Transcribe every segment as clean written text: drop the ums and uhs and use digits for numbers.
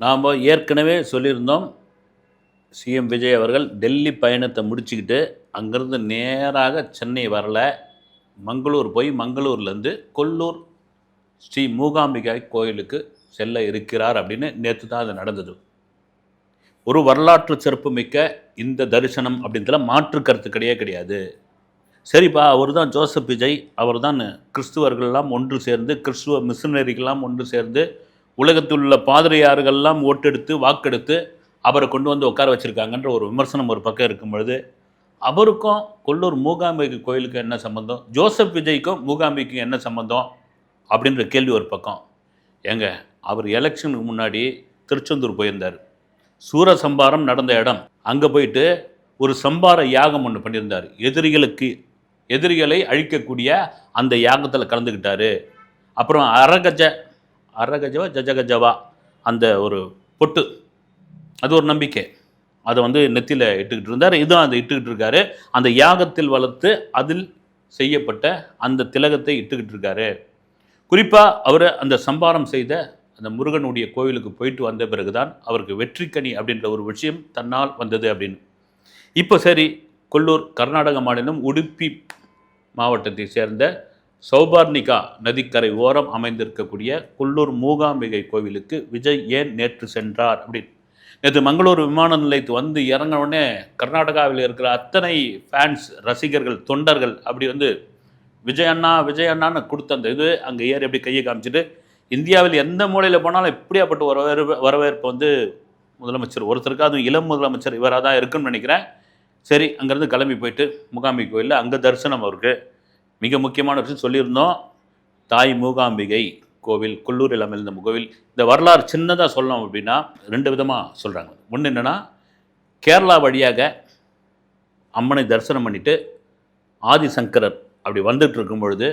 நாம் ஏற்கனவே சொல்லியிருந்தோம், சிஎம் விஜய் அவர்கள் டெல்லி பயணத்தை முடிச்சுக்கிட்டு அங்கேருந்து நேராக சென்னை வரல. மங்களூர் போய் மங்களூர்லேருந்து கொல்லூர் ஸ்ரீ மூகாம்பிகை கோயிலுக்கு செல்ல இருக்கிறார் அப்படின்னு நேற்று தான் அது நடந்தது. ஒரு வரலாற்று சிறப்புமிக்க இந்த தரிசனம் அப்படின்றதுல மாற்று கருத்து கிடையாது. சரிப்பா, அவர் தான் ஜோசப் விஜய், அவர் தான் கிறிஸ்துவர்கள்லாம் ஒன்று சேர்ந்து, கிறிஸ்துவ மிஷனரிகள்லாம் ஒன்று சேர்ந்து, உலகத்தில் உள்ள பாதிரியார்கள்லாம் ஓட்டெடுத்து வாக்கெடுத்து அவரை கொண்டு வந்து உட்கார வச்சுருக்காங்கன்ற ஒரு விமர்சனம் ஒரு பக்கம் இருக்கும் பொழுது, அவருக்கும் கொல்லூர் மூகாம்பிகை கோயிலுக்கும் என்ன சம்மந்தம், ஜோசப் விஜய்க்கும் மூகாம்பிகைக்கும் என்ன சம்மந்தம் அப்படின்ற கேள்வி ஒரு பக்கம். ஏங்க, அவர் எலெக்ஷனுக்கு முன்னாடி திருச்செந்தூர் போயிருந்தார். சூரசம்பாரம் நடந்த இடம். அங்கே போயிட்டு ஒரு சம்பார யாகம் ஒன்று பண்ணியிருந்தார். எதிரிகளை அழிக்கக்கூடிய அந்த யாகத்தில் கலந்துக்கிட்டார். அப்புறம் அரகஜவா ஜஜகஜவா அந்த ஒரு பொட்டு, அது ஒரு நம்பிக்கை, அதை வந்து நெத்தியில் இட்டுக்கிட்டு இருந்தார். இதுவும் அதை இட்டுக்கிட்டு இருக்காரு. அந்த யாகத்தில் வளர்த்து அதில் செய்யப்பட்ட அந்த திலகத்தை இட்டுக்கிட்டு இருக்காரு. குறிப்பாக அவர் அந்த சம்பாரம் செய்த அந்த முருகனுடைய கோவிலுக்கு போயிட்டு வந்த பிறகு தான் அவருக்கு வெற்றிக்கனி அப்படின்ற ஒரு விஷயம் தன்னால் வந்தது அப்படின்னு. இப்போ சரி, கொல்லூர் கர்நாடக மாநிலம் உடுப்பி மாவட்டத்தை சேர்ந்த சௌபார்ணிகா நதிக்கரை ஓரம் அமைந்திருக்கக்கூடிய கொல்லூர் மூகாம்பிகை கோவிலுக்கு விஜய் ஏன் நேற்று சென்றார் அப்படின்னு. நேற்று மங்களூர் விமான நிலையத்து வந்து இறங்கின உடனே கர்நாடகாவில் இருக்கிற அத்தனை ஃபேன்ஸ், ரசிகர்கள், தொண்டர்கள் அப்படி வந்து விஜய் அண்ணான்னு கொடுத்த அந்த இது அங்கே ஏறி எப்படி கையை காமிச்சிட்டு, இந்தியாவில் எந்த மூலையில் போனாலும் எப்படியாப்பட்ட வரவேற்பு வந்து முதலமைச்சர் ஒருத்தருக்கு, அதுவும் இளம் முதலமைச்சர் இவராக தான் இருக்குன்னு நினைக்கிறேன். சரி, அங்கேருந்து கிளம்பி போயிட்டு மூகாம்பிகை கோயிலில் அங்கே தரிசனம். அவருக்கு மிக முக்கியமான விஷயம் சொல்லியிருந்தோம், தாய் மூகாம்பிகை கோவில் கொல்லூரில் அமைந்த கோவில். இந்த வரலாறு சின்னதாக சொல்லணும் அப்படின்னா 2 விதமாக சொல்கிறாங்க. ஒன்று என்னென்னா, கேரளா வழியாக அம்மனை தரிசனம் பண்ணிவிட்டு ஆதிசங்கரர் அப்படி வந்துட்டு இருக்கும் பொழுது,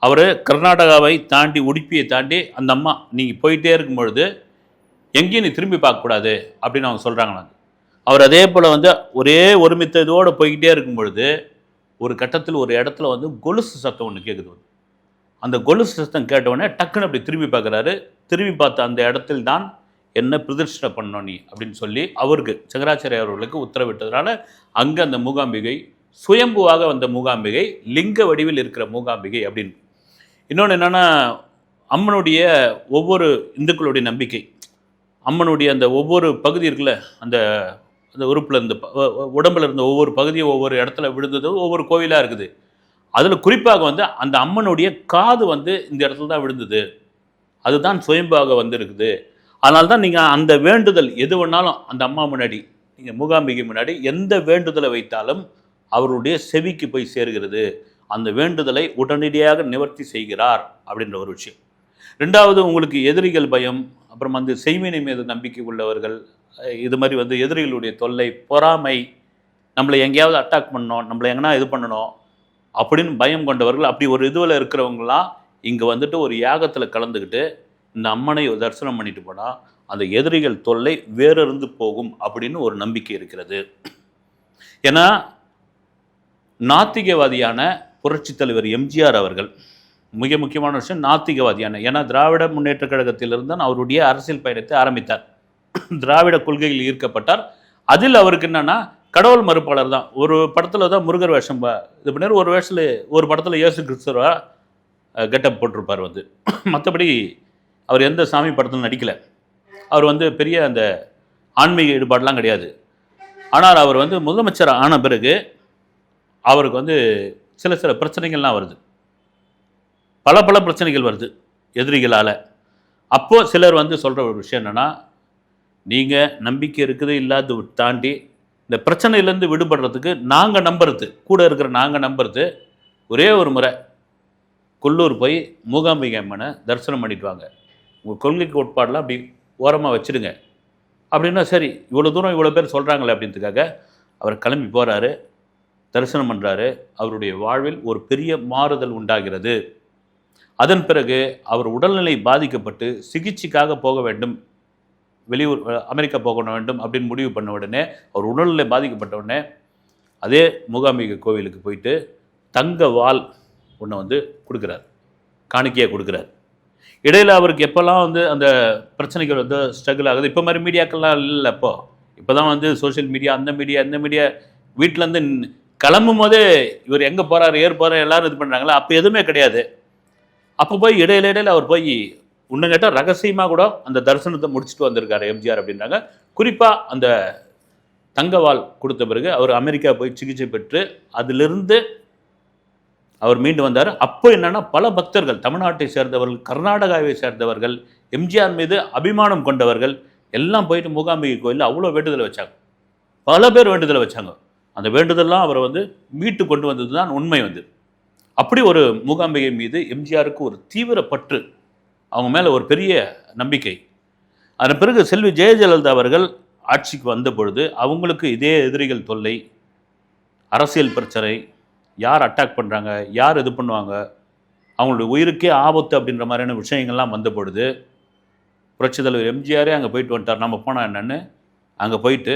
அவர் கர்நாடகாவை தாண்டி உடுப்பியை தாண்டி அந்த அம்மா நீங்கள் போயிட்டே இருக்கும் பொழுது எங்கேயும் நீ திரும்பி பார்க்கக்கூடாது அப்படின்னு அவங்க சொல்கிறாங்களாங்க. அவர் அதே போல் வந்து ஒரே ஒருமித்த இதோடு போய்கிட்டே இருக்கும் பொழுது ஒரு கட்டத்தில் ஒரு இடத்துல வந்து கொலுசு சத்தம் ஒன்று கேட்குது. அந்த கொலுசு சத்தம் கேட்டவுடனே டக்குன்னு அப்படி திரும்பி பார்க்குறாரு. திரும்பி பார்த்த அந்த இடத்தில் தான் என்ன பிரதிஷ்டை பண்ணோம் நீ அப்படின்னு சொல்லி அவருக்கு சங்கராச்சாரிய அவர்களுக்கு உத்தரவிட்டதுனால அங்கே அந்த மூகாம்பிகை சுயம்புவாக வந்த மூகாம்பிகை, லிங்க வடிவில் இருக்கிற மூகாம்பிகை அப்படின்னு. இன்னொன்று என்னென்னா, அம்மனுடைய ஒவ்வொரு இந்துக்களுடைய நம்பிக்கை, அம்மனுடைய அந்த ஒவ்வொரு பகுதி இருக்குல்ல, அந்த அந்த உறுப்பில் இருந்து உடம்பில் இருந்த ஒவ்வொரு பகுதியும் ஒவ்வொரு இடத்துல விழுந்தது ஒவ்வொரு கோவிலாக இருக்குது. அதில் குறிப்பாக வந்து அந்த அம்மனுடைய காது வந்து இந்த இடத்துல தான் விழுந்தது, அதுதான் சுயம்பாக வந்திருக்குது. அதனால தான் நீங்கள் அந்த வேண்டுதல் எது வேணாலும் அந்த அம்மா முன்னாடி, நீங்கள் மூகாம்பிகை முன்னாடி எந்த வேண்டுதலை வைத்தாலும் அவருடைய செவிக்கு போய் சேர்கிறது. அந்த வேண்டுதலை உடனடியாக நிவர்த்தி செய்கிறார் அப்படின்ற ஒரு விஷயம். 2வது, உங்களுக்கு எதிரிகள் பயம், அப்புறம் வந்து செய்வினை மீது நம்பிக்கை உள்ளவர்கள், இது மாதிரி வந்து எதிரிகளுடைய தொல்லை, பொறாமை, நம்மளை எங்கேயாவது அட்டாக் பண்ணணும், நம்மளை எங்கன்னா இது பண்ணணும் அப்படின்னு பயம் கொண்டவர்கள், அப்படி ஒரு இதுவில் இருக்கிறவங்களாம் இங்கே வந்துட்டு ஒரு யாகத்தில் கலந்துக்கிட்டு இந்த அம்மனை தரிசனம் பண்ணிட்டு போனால் அந்த எதிரிகள் தொல்லை வேறிருந்து போகும் அப்படின்னு ஒரு நம்பிக்கை இருக்கிறது. ஏன்னா நாத்திகவாதியான புரட்சித் தலைவர் எம்ஜிஆர் அவர்கள், மிக முக்கியமான விஷயம், நாத்திகவாதியான, ஏன்னா திராவிட முன்னேற்ற கழகத்திலிருந்து தான் அவருடைய அரசியல் பயணத்தை ஆரம்பித்தார். திராவிட கொள்கையில் ஈர்க்கப்பட்டார். அதில் அவருக்கு என்னன்னா, கடவுள் மறுப்பாளர் தான். ஒரு படத்தில் தான் முருகர் வேஷம் இது பண்ணார், ஒரு படத்தில் இயேசு கிறிஸ்துவா கெட்டப் போட்டிருப்பார் வந்து. மற்றபடி அவர் எந்த சாமி படத்தில் நடிக்கலை. அவர் வந்து பெரிய அந்த ஆன்மீக ஈடுபாடெலாம் கிடையாது. ஆனால் அவர் வந்து முதலமைச்சர் ஆன பிறகு அவருக்கு வந்து சில பிரச்சனைகள்லாம் வருது, பல பிரச்சனைகள் வருது எதிரிகளால். அப்போது சிலர் வந்து சொல்கிற ஒரு விஷயம் என்னென்னா, நீங்கள் நம்பிக்கை இருக்குது இல்லாத தாண்டி இந்த பிரச்சனையிலேருந்து விடுபடுறதுக்கு நாங்கள் நம்புறது, கூட இருக்கிற நாங்கள் நம்புறது, ஒரே ஒரு முறை கொல்லூர் போய் மூகாம்பிகை அம்மனை தரிசனம் பண்ணிட்டு வாங்க, உங்கள் கொள்கை கோட்பாடெலாம் அப்படி ஓரமாக வச்சுடுங்க அப்படின்னா. சரி, இவ்வளோ தூரம் இவ்வளோ பேர் சொல்கிறாங்களே அப்படின்றதுக்காக அவர் கிளம்பி போகிறாரு, தரிசனம் பண்ணுறாரு. அவருடைய வாழ்வில் ஒரு பெரிய மாறுதல் உண்டாகிறது. அதன் பிறகு அவர் உடல்நிலை பாதிக்கப்பட்டு சிகிச்சைக்காக போக வேண்டும், வெளியூர் அமெரிக்கா போக வேண்டும் அப்படின்னு முடிவு பண்ண உடனே, அவர் உடல்நிலை பாதிக்கப்பட்ட உடனே அதே மூகாம்பிகை கோவிலுக்கு போயிட்டு தங்க வாள் ஒன்று வந்து கொடுக்குறார், காணிக்கையாக கொடுக்குறார். இடையில் அவருக்கு எப்போல்லாம் வந்து அந்த பிரச்சனைகள் வந்து ஸ்ட்ரகிள் ஆகுது, இப்போ மாதிரி மீடியாக்கள்லாம் இல்லை. இப்போ தான் வந்து சோஷியல் மீடியா, அந்த மீடியா இந்த மீடியா, வீட்டிலேருந்து கிளம்பும் போதே இவர் எங்கே போகிறார் ஏறு போகிறார் எல்லாரும் இது பண்ணுறாங்களா, அப்போ எதுவுமே கிடையாது. அப்போ போய் இடையில அவர் போய் இன்னும் கேட்டால் ரகசியமாக கூட அந்த தரிசனத்தை முடிச்சுட்டு வந்திருக்காரு எம்ஜிஆர் அப்படின்றாங்க. குறிப்பாக அந்த தங்கவால் கொடுத்த பிறகு அவர் அமெரிக்கா போய் சிகிச்சை பெற்று அதிலிருந்து அவர் மீண்டு வந்தார். அப்போ என்னன்னா பல பக்தர்கள், தமிழ்நாட்டை சேர்ந்தவர்கள், கர்நாடகாவை சேர்ந்தவர்கள், எம்ஜிஆர் மீது அபிமானம் கொண்டவர்கள் எல்லாம் போயிட்டு மூகாம்பிகை கோயிலில் அவ்வளோ வேண்டுதலை வச்சாங்க. பல பேர் வேண்டுதலை வச்சாங்க. அந்த வேண்டுதல்லாம் அவரை வந்து மீட்டு கொண்டு வந்தது தான் உண்மை. வந்து அப்படி ஒரு மூகாம்பிகை மீது எம்ஜிஆருக்கு ஒரு தீவிர பற்று, அவங்க மேலே ஒரு பெரிய நம்பிக்கை. அதன் பிறகு செல்வி ஜெயலலிதா அவர்கள் ஆட்சிக்கு வந்த பொழுது அவங்களுக்கு இதே எதிரிகள் தொல்லை, அரசியல் பிரச்சனை, யார் அட்டாக் பண்ணுறாங்க, யார் இது பண்ணுவாங்க, அவங்களுடைய உயிருக்கே ஆபத்து அப்படின்ற மாதிரியான விஷயங்கள்லாம் வந்த பொழுது புரட்சித் தலைவர் எம்ஜிஆரே அங்கே போயிட்டு வந்துட்டார். நம்ம போனால் என்னென்னு அங்கே போயிட்டு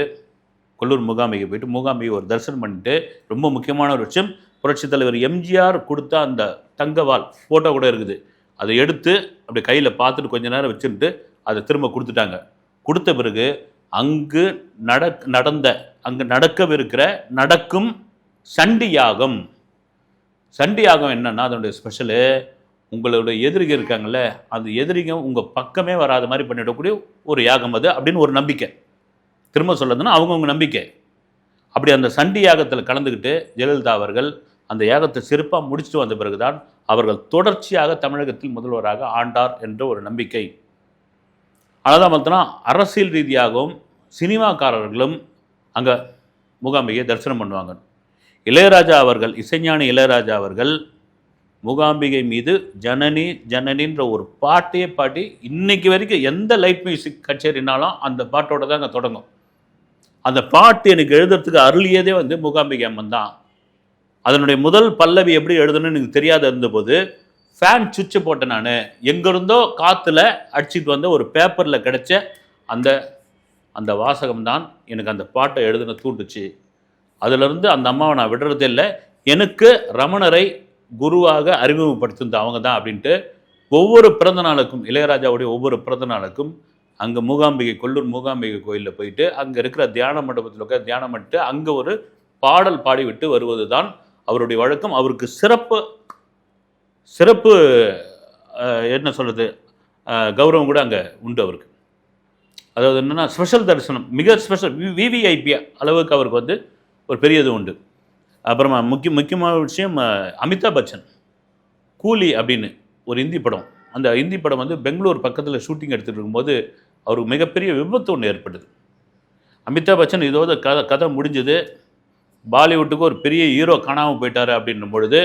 கொல்லூர் மூகாம்பிகை போயிட்டு மூகாம்பிகை ஒரு தரிசனம் பண்ணிட்டு, ரொம்ப முக்கியமான ஒரு விஷயம், புரட்சித் தலைவர் எம்ஜிஆர் கொடுத்த அந்த தங்கவால் ஃபோட்டோ கூட இருக்குது, அதை எடுத்து அப்படி கையில் பார்த்துட்டு கொஞ்ச நேரம் வச்சுட்டு அதை திரும்ப கொடுத்துட்டாங்க. கொடுத்த பிறகு அங்கு நடக்கவிருக்கிற நடக்கும் சண்டி யாகம். சண்டி யாகம் என்னன்னா அதனுடைய ஸ்பெஷலு, உங்களுடைய எதிரிகள் இருக்காங்கல்ல, அந்த எதிரிங்க உங்கள் பக்கமே வராத மாதிரி பண்ணிடக்கூடிய ஒரு யாகம் அது அப்படின்னு ஒரு நம்பிக்கை. திரும்ப சொல்லுறதுன்னா அவங்கவுங்க நம்பிக்கை. அப்படி அந்த சண்டி யாகத்தில் கலந்துக்கிட்டு ஜெயலலிதா அவர்கள் அந்த யாகத்தை சிறப்பாக முடிச்சுட்டு வந்த பிறகுதான் அவர்கள் தொடர்ச்சியாக தமிழகத்தில் முதல்வராக ஆண்டார் என்ற ஒரு நம்பிக்கை. அதனால் பார்த்தோன்னா அரசியல் ரீதியாகவும் சினிமாக்காரர்களும் அங்கே மூகாம்பிகையை தரிசனம் பண்ணுவாங்க. இளையராஜா அவர்கள், இசைஞானி இளையராஜா அவர்கள் மூகாம்பிகை மீது ஜனனி ஜனனின்ற ஒரு பாட்டையே பாட்டி இன்னைக்கு வரைக்கும் எந்த லைட் மியூசிக் கச்சேரினாலும் அந்த பாட்டோட தான் அங்கே தொடங்கும். அந்த பாட்டு எனக்கு எழுதுறதுக்கு அருளியதே வந்து மூகாம்பிகை அம்மன் தான். அதனுடைய முதல் பல்லவி எப்படி எழுதணும்னு எனக்கு தெரியாத இருந்தபோது ஃபேன் சுவிட்சை போட்டேன். நான் எங்கேருந்தோ காற்றுல அடிச்சுட்டு வந்த ஒரு பேப்பரில் கிடைச்ச அந்த அந்த வாசகம்தான் எனக்கு அந்த பாட்டை எழுதுன தூண்டுச்சு. அதிலிருந்து அந்த அம்மாவை நான் விடுறதே இல்லை. எனக்கு ரமணரை குருவாக அறிமுகப்படுத்துனது அவங்க தான் அப்படின்ட்டு ஒவ்வொரு பிறந்த நாளுக்கும், இளையராஜாவுடைய ஒவ்வொரு பிறந்த நாளுக்கும் அங்கே மூகாம்பிகை, கொல்லூர் மூகாம்பிகை கோயிலில் போயிட்டு அங்கே இருக்கிற தியான மண்டபத்தில் உட்கார தியானம் பண்ணிட்டு அங்கே ஒரு பாடல் பாடிவிட்டு வருவது தான் அவருடைய வழக்கம். அவருக்கு சிறப்பு என்ன சொல்கிறது, கௌரவம் கூட அங்கே உண்டு அவருக்கு. அதாவது என்னென்னா ஸ்பெஷல் தரிசனம், மிக ஸ்பெஷல் விவிஐபி அளவுக்கு அவருக்கு வந்து ஒரு பெரிய இது உண்டு. அப்புறமா முக்கியமான விஷயம், அமிதாப் பச்சன் கூலி அப்படின்னு ஒரு ஹிந்தி படம். அந்த ஹிந்தி படம் வந்து பெங்களூர் பக்கத்தில் ஷூட்டிங் எடுத்துகிட்டு இருக்கும்போது அவருக்கு மிகப்பெரிய விபத்து ஒன்று ஏற்பட்டது. அமிதாப் பச்சன் இதோட கதை முடிஞ்சது, பாலிவுட்டுக்கு ஒரு பெரிய ஹீரோ காணாமல் போயிட்டார் அப்படின்னும் பொழுது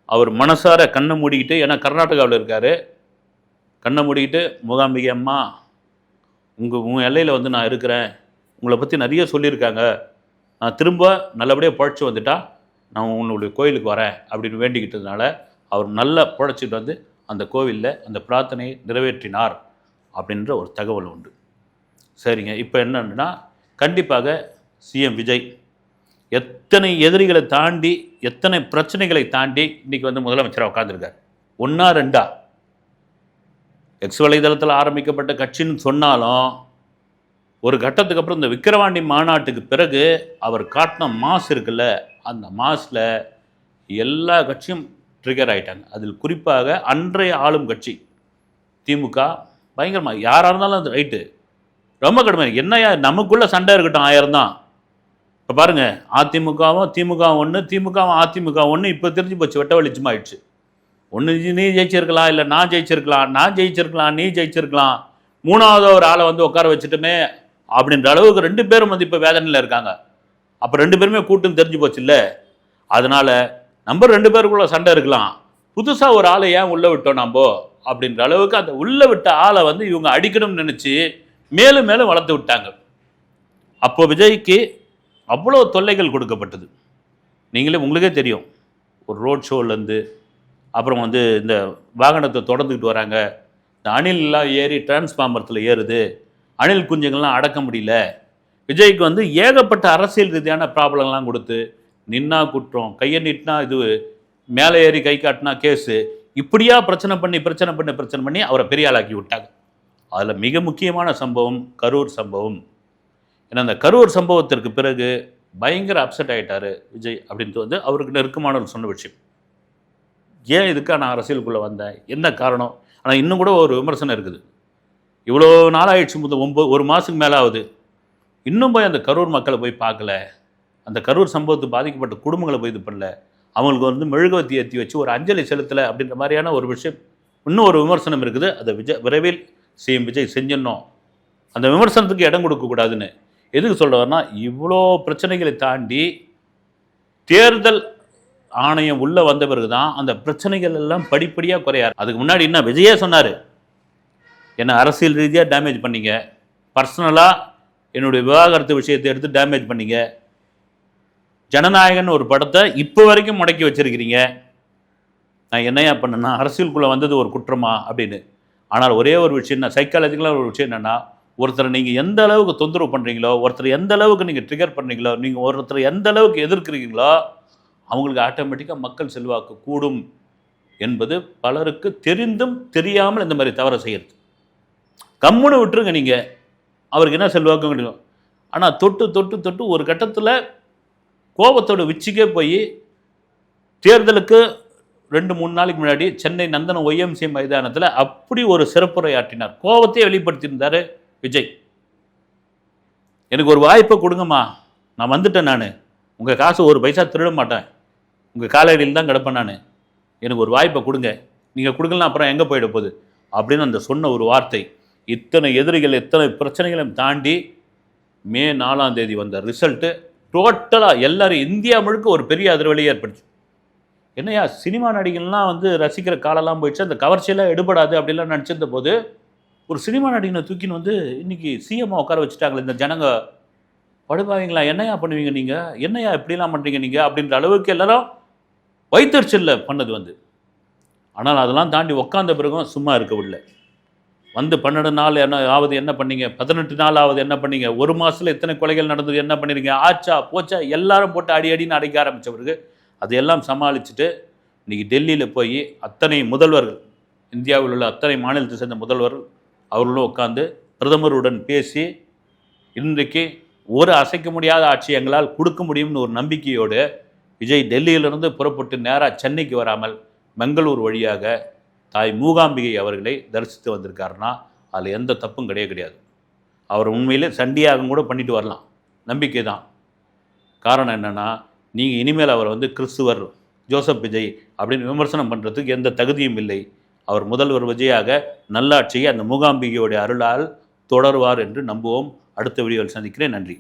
அவர் மனசார கண்ணை மூடிக்கிட்டு, ஏன்னா கர்நாடகாவில் இருக்கார், கண்ணை மூடிக்கிட்டு மூகாம்பிகை அம்மா உங்கள் எல்லையில் வந்து நான் இருக்கிறேன், உங்களை பற்றி நிறைய சொல்லியிருக்காங்க, நான் திரும்ப நல்லபடியாக பழச்சி வந்துட்டா நான் உன்னுடைய கோயிலுக்கு வரேன் அப்படின்னு வேண்டிக்கிட்டதுனால அவர் நல்லா பழச்சிட்டு வந்து அந்த கோவிலில் அந்த பிரார்த்தனையை நிறைவேற்றினார் அப்படின்ற ஒரு தகவல் உண்டு. சரிங்க, இப்போ என்னன்னா கண்டிப்பாக சிஎம் விஜய் எத்தனை எதிரிகளை தாண்டி, எத்தனை பிரச்சனைகளை தாண்டி இன்றைக்கி வந்து முதலமைச்சராக உட்காந்துருக்கார். ஒன்றா ரெண்டா எக்ஸ் வலைதளத்தில் ஆரம்பிக்கப்பட்ட கட்சின்னு சொன்னாலும் ஒரு கட்டத்துக்கு அப்புறம் இந்த விக்கிரவாண்டி மாநாட்டுக்கு பிறகு அவர் காட்டின மாஸ் இருக்குல்ல, அந்த மாஸில் எல்லா கட்சியும் ட்ரிகர் ஆகிட்டாங்க. அதில் குறிப்பாக அன்றைய ஆளும் கட்சி திமுக பயங்கரமாக, யாராக இருந்தாலும் அது ரைட்டு ரொம்ப கடுமை. என்னையா நமக்குள்ளே சண்டை இருக்கட்டும், 1000 தான். இப்போ பாருங்கள், அதிமுகவும் திமுக ஒன்று, திமுகவும் அதிமுக ஒன்று, இப்போ தெரிஞ்சு போச்சு, வெட்ட வெளிச்சமாக ஆயிடுச்சு. ஒன்று நீ ஜெயிச்சிருக்கலாம், இல்லை நான் ஜெயிச்சிருக்கலாம், நீ ஜெயிச்சிருக்கலாம், மூணாவது ஒரு ஆளை வந்து உட்கார வச்சுட்டுமே அப்படின்ற அளவுக்கு 2 பேரும் வந்து இப்போ வேதனையில் இருக்காங்க. அப்போ 2 பேருமே கூட்டுன்னு தெரிஞ்சு போச்சு இல்லை. அதனால் நம்ம 2 பேருக்குள்ள சண்டை இருக்கலாம், புதுசாக ஒரு ஆளை ஏன் உள்ளே விட்டோம் நம்ம அப்படின்ற அளவுக்கு அந்த உள்ளே விட்ட ஆளை வந்து இவங்க அடிக்கணும்னு நினச்சி மேலும் மேலும் வளர்த்து விட்டாங்க. அப்போ விஜய்க்கு அவ்வளோ தொல்லைகள் கொடுக்கப்பட்டது. நீங்களே உங்களுக்கே தெரியும், ஒரு ரோட் ஷோலேருந்து அப்புறம் வந்து இந்த வாகனத்தை தொடர்ந்துக்கிட்டு வராங்க, இந்த அணிலெலாம் ஏறி டிரான்ஸ்ஃபார்மரத்தில் ஏறுது, அணில் குஞ்சுங்கள்லாம் அடக்க முடியல. விஜய்க்கு வந்து ஏகப்பட்ட அரசியல் ரீதியான ப்ராப்ளம்லாம் கொடுத்து, நின்னா குற்றம், கையை நீட்டினா இது, மேலே ஏறி கை காட்டினா கேஸு, இப்படியா பிரச்சனை பண்ணி அவரை பெரிய ஆளாக்கி விட்டாங்க. அதில் மிக முக்கியமான சம்பவம் கரூர் சம்பவம். ஏன்னா அந்த கரூர் சம்பவத்திற்கு பிறகு பயங்கர அப்செட் ஆகிட்டார் விஜய் அப்படின்ட்டு வந்து அவருக்கு நெருக்கமானவர் சொன்ன விஷயம். ஏன் இதுக்காக நான் அரசியலுக்குள்ளே வந்தேன், என்ன காரணம்? ஆனால் இன்னும் கூட ஒரு விமர்சனம் இருக்குது. இவ்வளோ நாளாகிடுச்சு, ஒரு மாதத்துக்கு மேலே ஆகுது, இன்னும் போய் அந்த கரூர் மக்களை போய் பார்க்கல, அந்த கரூர் சம்பவத்துக்கு பாதிக்கப்பட்ட குடும்பங்களை போய் இது பண்ணல, அவங்களுக்கு வந்து மெழுகுவத்தி ஏற்றி வச்சு ஒரு அஞ்சலி செலுத்தலை அப்படின்ற மாதிரியான ஒரு விஷயம், இன்னும் ஒரு விமர்சனம் இருக்குது. அதை விரைவில் சிஎம் விஜய் செஞ்சிடணும், அந்த விமர்சனத்துக்கு இடம் கொடுக்கக்கூடாதுன்னு. எதுக்கு சொல்கிறவர்னா, இவ்வளோ பிரச்சனைகளை தாண்டி தேர்தல் ஆணையம் உள்ளே வந்த பிறகு தான் அந்த பிரச்சனைகள் எல்லாம் படிப்படியாக குறையாது. அதுக்கு முன்னாடி என்ன விஜயே சொன்னார், என்னை அரசியல் ரீதியாக டேமேஜ் பண்ணீங்க, பர்சனலாக என்னுடைய விவாகரத்து விஷயத்தை எடுத்து டேமேஜ் பண்ணீங்க, ஜனநாயகன் ஒரு படத்தை இப்போ வரைக்கும் முடக்கி வச்சிருக்கிறீங்க, நான் என்னையா பண்ணேன்னா அரசியலுக்குள்ளே வந்தது ஒரு குற்றமா அப்படின்னு. ஆனால் ஒரே ஒரு விஷயம், நான் சைக்காலஜிக்கலாக ஒரு விஷயம் என்னென்னா, ஒருத்தரை நீங்கள் எந்த அளவுக்கு தொந்தரவு பண்ணுறீங்களோ, ஒருத்தர் எந்த அளவுக்கு நீங்கள் ட்ரிகர் பண்ணுறீங்களோ, நீங்கள் ஒருத்தர் எந்த அளவுக்கு எதிர்க்கிறீங்களோ, அவங்களுக்கு ஆட்டோமேட்டிக்காக மக்கள் செல்வாக்கு கூடும் என்பது பலருக்கு தெரிந்தும் தெரியாமல் இந்த மாதிரி தவறை செய்கிறது. கம்முன்னு விட்டுருங்க, நீங்கள் அவருக்கு என்ன செல்வாக்கு கிடைக்கும். ஆனால் தொட்டு தொட்டு தொட்டு ஒரு கட்டத்தில் கோபத்தோட உச்சிக்கே போய் தேர்தலுக்கு 2-3 நாளைக்கு முன்னாடி சென்னை நந்தனம் ஒய்எம்சி மைதானத்தில் அப்படி ஒரு சிறப்புரை ஆற்றினார். கோபத்தையே வெளிப்படுத்தியிருந்தார் விஜய். எனக்கு ஒரு வாய்ப்பை கொடுங்கம்மா, நான் வந்துட்டேன், நான் உங்கள் காசு ஒரு பைசா திருட மாட்டேன், உங்கள் காலடியில் தான் கிடப்பேன், நான் எனக்கு ஒரு வாய்ப்பை கொடுங்க, நீங்கள் கொடுக்கலாம் அப்புறம் எங்கே போயிட போகுது அப்படின்னு அந்த சொன்ன ஒரு வார்த்தை இத்தனை எதிரிகள் இத்தனை பிரச்சனைகளையும் தாண்டி மே 4ஆம் தேதி வந்த ரிசல்ட்டு டோட்டலாக எல்லாரும் இந்தியா முழுக்க ஒரு பெரிய அதிர்வலியை ஏற்படுச்சு. என்னையா சினிமா நடிகள்லாம் வந்து ரசிக்கிற காலெல்லாம் போயிடுச்சு, அந்த கவர்ச்சியெல்லாம் எடுபடாது அப்படிலாம் நினச்சிருந்த போது ஒரு சினிமா நடிகனை தூக்கின்னு வந்து இன்றைக்கி சிஎம்மாக உட்கார வச்சுட்டாங்களே இந்த ஜனங்க, படுபாவீங்களா, என்னையா பண்ணுவீங்க நீங்கள், என்னையா இப்படிலாம் பண்ணுறீங்க நீங்கள் அப்படின்ற அளவுக்கு எல்லாரும் வைத்தறிச்சலில் பண்ணது வந்து. ஆனால் அதெல்லாம் தாண்டி உட்காந்த பிறகும் சும்மா இருக்கவில்லை. வந்து 12 நாள் ஆகுது என்ன பண்ணீங்க, 18 நாள் ஆகுது என்ன பண்ணீங்க, ஒரு மாதத்தில் எத்தனை கொலைகள் நடந்தது என்ன பண்ணிருங்க, ஆச்சா போச்சா எல்லாரும் போட்டு அடின்னு அடிக்க ஆரம்பித்தவருக்கு அதையெல்லாம் சமாளிச்சுட்டு இன்றைக்கி டெல்லியில் போய் அத்தனை முதல்வர்கள், இந்தியாவில் உள்ள அத்தனை மாநிலத்தை சேர்ந்த முதல்வர்கள் அவர்களும் உட்காந்து பிரதமருடன் பேசி இன்றைக்கு ஒரு அசைக்க முடியாத ஆட்சி எங்களால் கொடுக்க முடியும்னு ஒரு நம்பிக்கையோடு விஜய் டெல்லியிலிருந்து புறப்பட்டு நேராக சென்னைக்கு வராமல் பெங்களூர் வழியாக தாய் மூகாம்பிகை அவர்களை தரிசித்து வந்திருக்காருன்னா அதில் எந்த தப்பும் கிடையாது. அவர் உண்மையிலே சண்டியாகம் கூட பண்ணிட்டு வரலாம், நம்பிக்கை தான். காரணம் என்னென்னா, நீங்கள் இனிமேல் அவர் வந்து கிறிஸ்துவர் ஜோசப் விஜய் அப்படின்னு விமர்சனம் பண்ணுறதுக்கு எந்த தகுதியும் இல்லை. அவர் முதல்வர் விஜயாக நல்லாட்சியை அந்த மூகாம்பிகையோடைய அருளால் தொடருவார் என்று நம்புவோம். அடுத்த வீடியோவில் சந்திக்கிறேன். நன்றி.